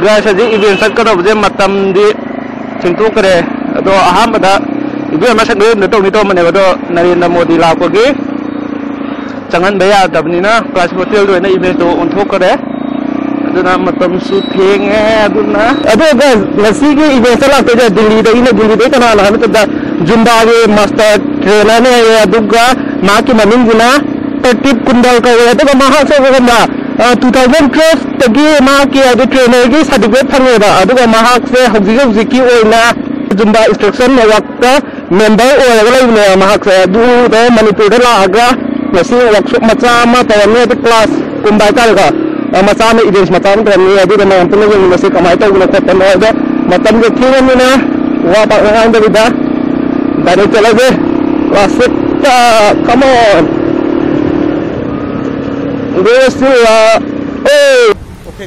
guys aji event sak kada buje matam di chintu kare ado aham bada event ma sak ne to ni to mane bado Narendra Modi la ko gi changan baya dabni na class hotel do na event do on thok kare aduna matam su theng e aduna ado guys ngasi gi event la te Delhi da kana la na ta Zumba ge master trainer ne aduga ma ki maning guna Tip Kundal ka ito ka mahal sa kaganda 2012 tagi maki ado trainer gi certificate thangwe da ado ka mahal se hogji ki oina Zumba instruction na wakta member oya ga lain mahal se adu da Manipur da la aga ngasi workshop macha ma tawne the class kumbai ka ga macha ma events macha ma ni adu da ma ampun ni ngasi kamai ta guna ko tan da matam ge thina ni na wa ba ngang da da dari chala ge class come on. Okay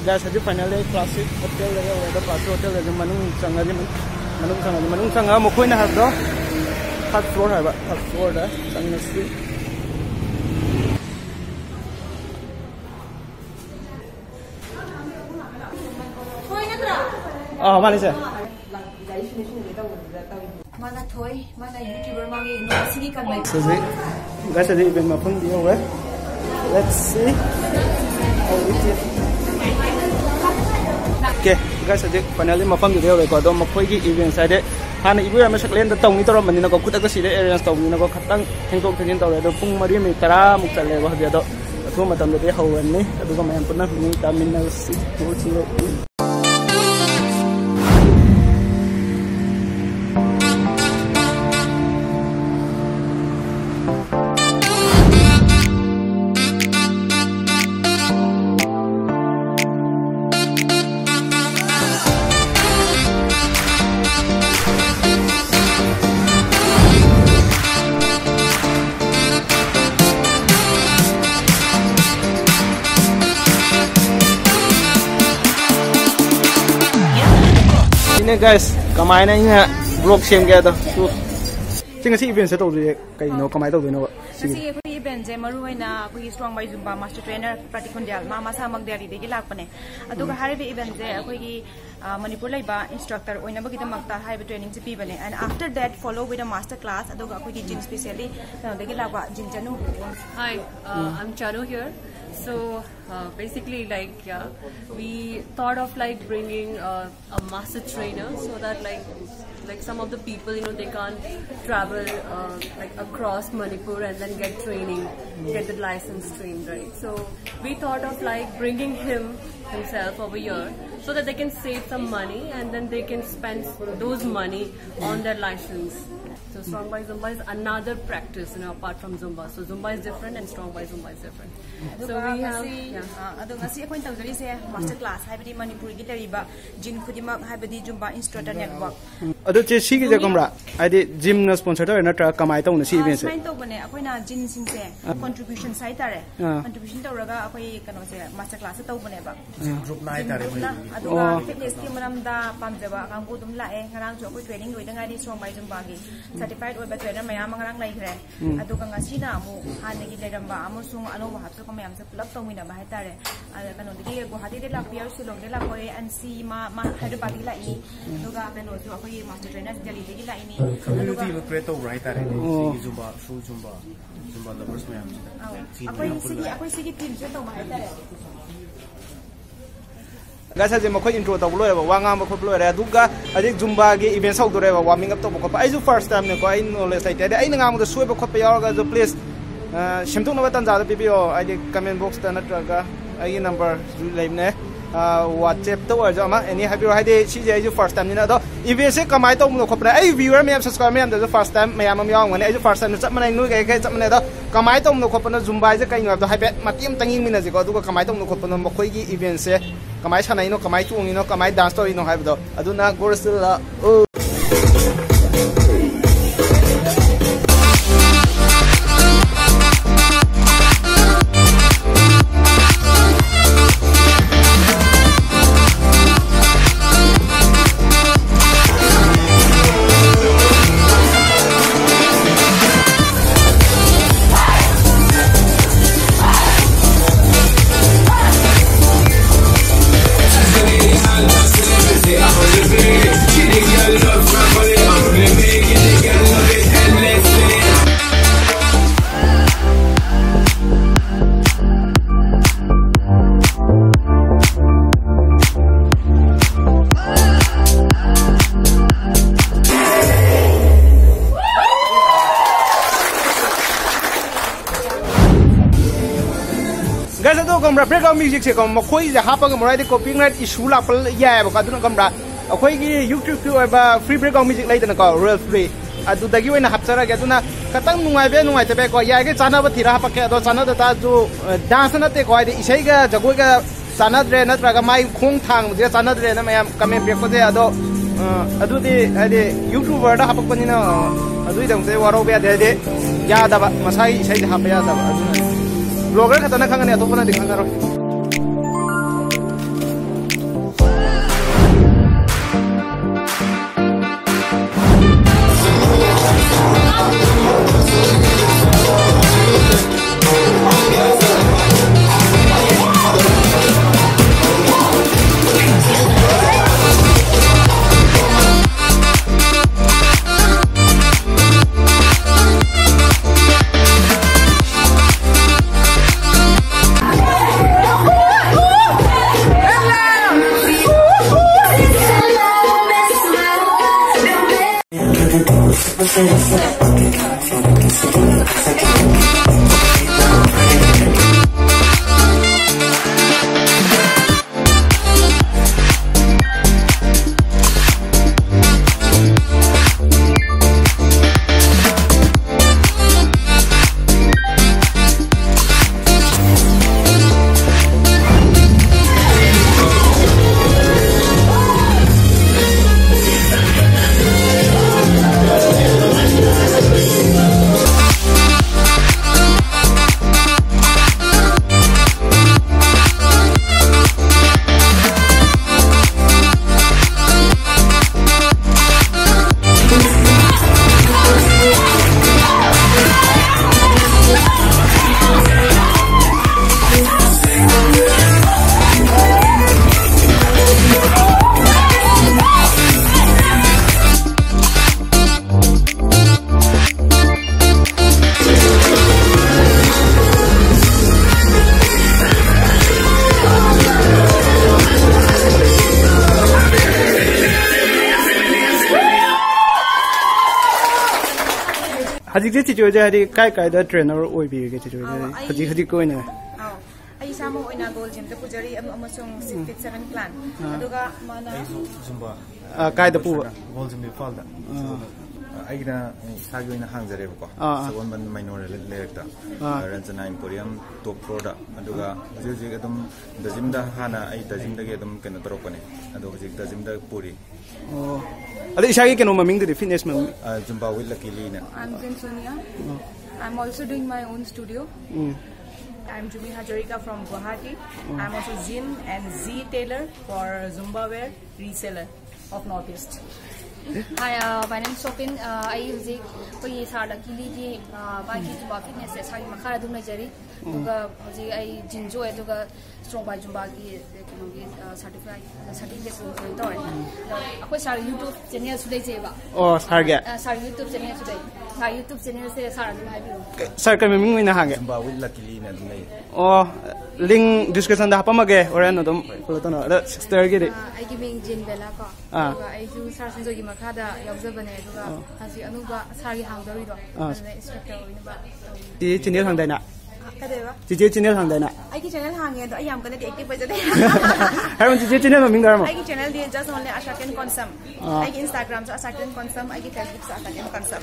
guys, aja finally classic hotel lagi, ada classic hotel lagi manung sanga mau kau nak ada third floor hai ba, third floor dah, sanga sih. Oh mana sih? Mana toy, mana YouTuber mangi Ngashigi kangleipak. So guys, aja event mapun dia weh. Let's see how it is. Okay, guys, aja finally mafam video le ko do makoi gi event side hana ibu ama saklen da tong ni to man ni ko kuta ko sile arrange tong ni ko khatang thengtok thengin to le do pung mari mi 10 muk chale ba dia do athu matam de hawan ni adu ko mayam punna ni terminal si ko chile ini guys, kamai na ina vlog same kaya to. So, singa si event sa to di kay no kamai to di no. Kasi ako event je maruhay na ako strong by Zumba Master Trainer Pratikundial mama sa magdari di lakpane. Ato ka hari event je ako Manipur lai ba instructor oina bagita magta hai training se pibane and after that follow with a master class ato ka ako gym specially de lakwa gym Chanu. Hi, I'm Chanu here. So basically we thought of bringing a master trainer so that like some of the people they can't travel across Manipur and then get training, get the license trained, right? So we thought of bringing himself over here so that they can save some money and then they can spend those money on their license. So Strong by Zumba is another practice, apart from Zumba. So Zumba is different and Strong by Zumba is different. So we have, ngasi ako tawdari se master class haibadi Manipur gi lariba gym khudimak haibadi Zumba instructor network. Ado che si gi je kamra adi gym na sponsor to na tra kamai to na si event se. Sign to bane akoina gym sing se contribution sai tare. Contribution tawraga akoi kano se master class to bane ba. Group na tare. Ado fitness ki manamda pamjaba kangku dum lae ngarang jo akoi training loi dangai Strong by Zumba gi certified oiba trainer mayam ngarang lai khre. Ado ka ngasi na amu hanegi leramba amusung anoba hapso ka mayam se pull up tawmina ba haitare. Ada kano digi Guwahati de la pier Shillong de la koi NC ma Hyderabad gi lai aduga kano jo akoi master trainer Delhi de gi lai ni. Community lo create to right tare Zumba full Zumba lovers mayam. Akoi sigi team se to ma haitare. Guys, aja makoi intro to bloy ba wanga makoi bloy ra duga adik Zumba ge event sau dore ba warming up to ko ai ju first time ne ko ai knowledge sai te ai ngam do soi ba khot pa yaw ga jo please shimtung na ba tan ja da pipio ai comment box ta na tra ai number ju leim ne WhatsApp to wa jo ma any happy hai de si je ai ju first time ni na do event se kamai to mo khot pa ai viewer me subscribe me am do first time me am yaw ngane ai ju first time chap manai nu ga kai chap manai do kamai to mo khot pa na Zumba je kai ngab do hai bet matim tanging mina je ko du kamai to mo khot pa na makoi gi event se kamai sanai no kamai tuong no kamai dance story no haibdo aduna gorsila कमरा breakout music से कम मखोई जे हापग मोराइदे copyright issue लापल याय बका दुना कमरा अखोई की YouTube की ओबा free breakout music लाइदना को रोयल फ्री अदुदगी ओइना हापचरागे दुना खतंग नुंगाइबे नुंगाइतबे को यागे चानाबा थिरा हापके अदो चानादा ता जो डांस नते को आइदे इसैगा जगोइगा चानाद्रे नत्रगा माइ खोंग थांग जे चानाद्रे ना मयाम कमेंट पेको जे अदो अदुदि आइदे यूट्यूबर दा हापकनिना अदुइ दंसे वारोबे आदे यादबा मसाई इसै हापे यादबा अदुना ब्लॉगर खतना खंगने अतोपना दिखांगारो हजिक जे चिचो जे हदि काय काय द ट्रेनर ओइ बि गे चिचो जे हजिक कोइना आई सामो ओइना गोल जिम त पुजरी अमसोंग 6-7 प्लान अदुगा माना जुम्बा काय द पु गोल जिम फाल दा आइना सागी ओइना हांगजरे बको सबन मन माइनोर लेरेक्टा रंजना एम्पोरियम टॉप फ्लोर दा अदुगा जे एकदम द जिम दा हाना आई द जिम दगे एकदम केनो तरोपने अदो हजिक द जिम दा पुरी अदे इसागी केनो ममिंग दि फिटनेस ममिंग जुम्बा विथ लकीली ना I'm Sonia. I'm also doing my own studio. I'm Jumi Hajarika from Guwahati. I'm also Zin and Z Taylor for Zumba wear reseller of Northeast. Hi, my name is Sopin. I use it for Sadakili, Baki Zumba Fitness, Sari Makara Dumajari, I enjoy it to strong by Zumbaki certified certificate. Of course, our YouTube channel today. Oh, Sarga. Sorry, YouTube channel today. Our YouTube channel says Sarah. Sir, can we mean hang? Zumba with luckily na dunay. Oh, link description da hapamage or ano pulutono. Sister get it. I give me Jin Bella. I do Sarsin Zogi Makada, Yabzabane, as you anuba Sari Hangdorido. The channel hang dana. Kadeva? Channel hang dana. I channel hang I am gonna take it by the day. Haven't you channel mingarmo? I channel is just only Ashakan Consum. I Instagram so Ashakan Consum, I get Facebook so Ashakan Consum.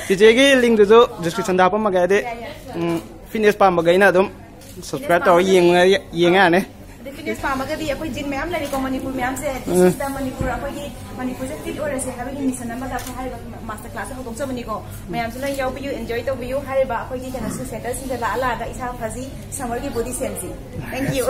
Jigi link to the description da hapamage. Fitness pamagaina dum. Subscribe to yingane. The fitness pamagadi apoy jin ma'am लड़ी को Manipur ma'am से system Manipur अपोy Manipur से fit और से हमें mission number दा हाय master class को दोंसो money को मैम से लाई याव बियू एंजॉय तो बियू हाय बा अपोy की कना से सेंटर से ला ला दा इसा फजी समर की body sensi thank you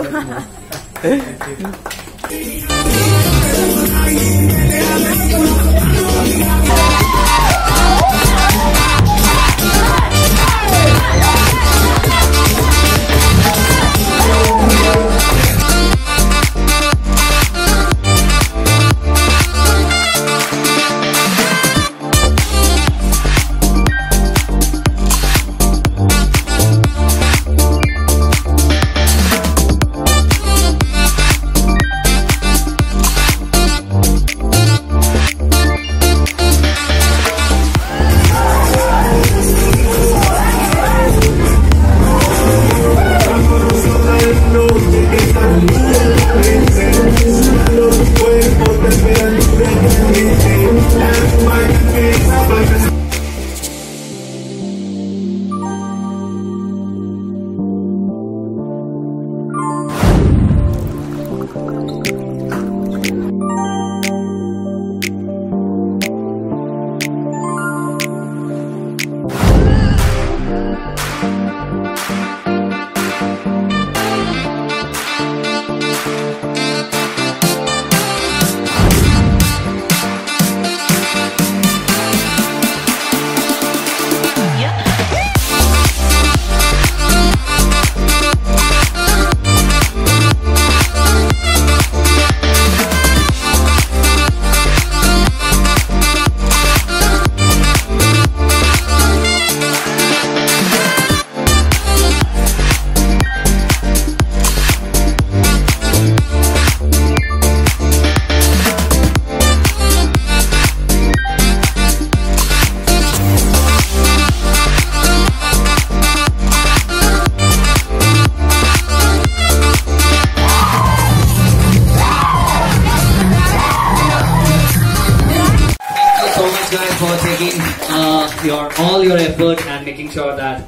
all your effort and making sure that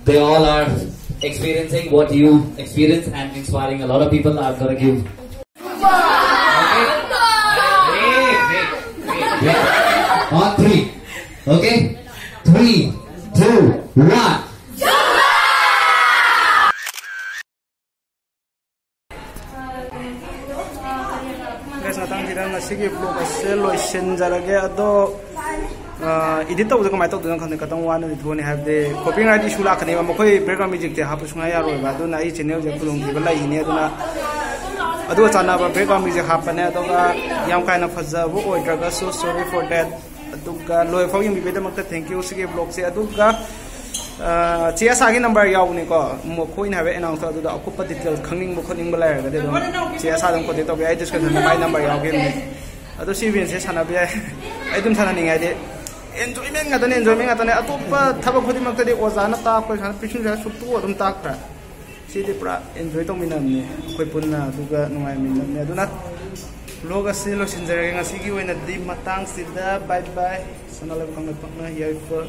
they all are experiencing what you experience and inspiring a lot of people. I'm gonna give. Great. On 3. Okay? 3, 2, 1. Guys, natang kita ngasih vlog ase loisin jarage ado edit tawda kamai tawda khane katang wan ni thoni have de copyright issue la khane ma khoi background music te hapu sunga ya ro ba do na I channel je kulung di bala ini ado na ado chana ba background music hapane ado ga yam kaina faza bo oi draga so sorry for that ado ga loi fau yim bi makta thank you sige vlog se ado ga chia sa gi number yaw ni ko mo khoi na be announce ado da akupa detail khangning mo khoning bala ga de do chia sa dong ko de to be I description my number yaw ge ni ado si bin se sana be ai dum sana ni ngai de enjoyment ngatane atopa thaba khodi makta de ozana ta ko sana pichun ja su tu adum ta khra si de pra enjoy to minam ni koi punna duga nungai minam ne aduna loga se lo sinjare nga sigi wena di matang sida bye bye sanala khang pakna here for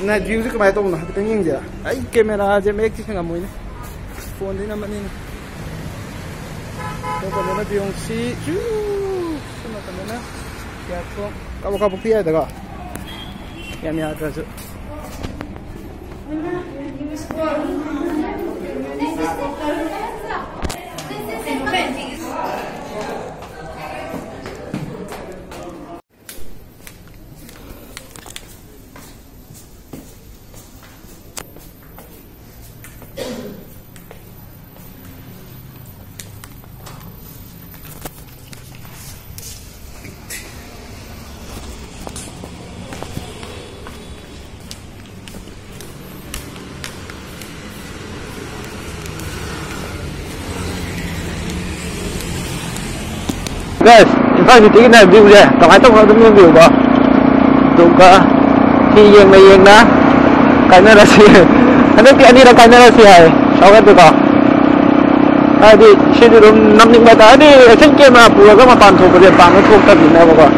na view se kamai to na ha tenging ja ai camera je mek ki ngamoi ne phone ni na mani तो कमना बियोंसी जू सुना कमना क्या तो कब पिया देगा क्या मैं आता जो guys, in fact thì cái này view đây, còn ai tông nó cũng view đó, đúng cả khi yên này yên đó, cái này là gì, anh biết cái này là cái này là gì hay, sao cái được không? Thì xin được 5 những bài tá đi trên kia mà phù hợp các mà toàn thuộc của điện bản nó thuộc tập gì nào mà